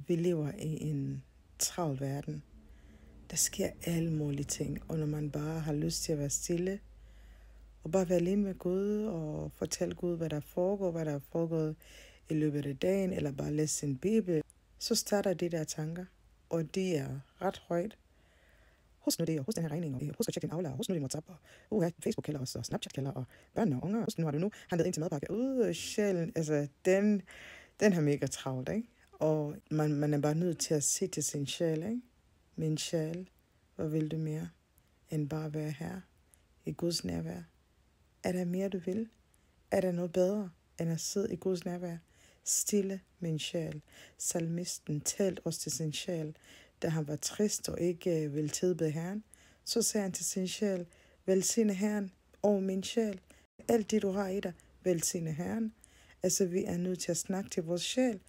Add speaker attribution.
Speaker 1: Vi lever i en travl verden. Der sker alle mulige ting, og når man bare har lyst til at være stille, og bare være alene med Gud, og fortælle Gud, hvad der er foregået i løbet af dagen, eller bare læse sin bibel, så starter de der tanker, og de er ret højt. Husk nu det, og husk den her regning, og husk at tjekke din Aula, og husk nu din WhatsApp, og Facebook kalder os, og Snapchat kalder, og børnene og unger, husk nu har du handlet ind til madpakke. Sjælen, altså den har mega travlt, ikke? Og man er bare nødt til at sige til sin sjæl, ikke? Min sjæl, hvad vil du mere, end bare være her i Guds nærvær? Er der mere, du vil? Er der noget bedre, end at sidde i Guds nærvær? Stille min sjæl. Salmisten talte også til sin sjæl, da han var trist og ikke ville tilbede Herren. Så sagde han til sin sjæl, velsigne Herren og min sjæl. Alt det, du har i dig, velsigne Herren. Altså, vi er nødt til at snakke til vores sjæl.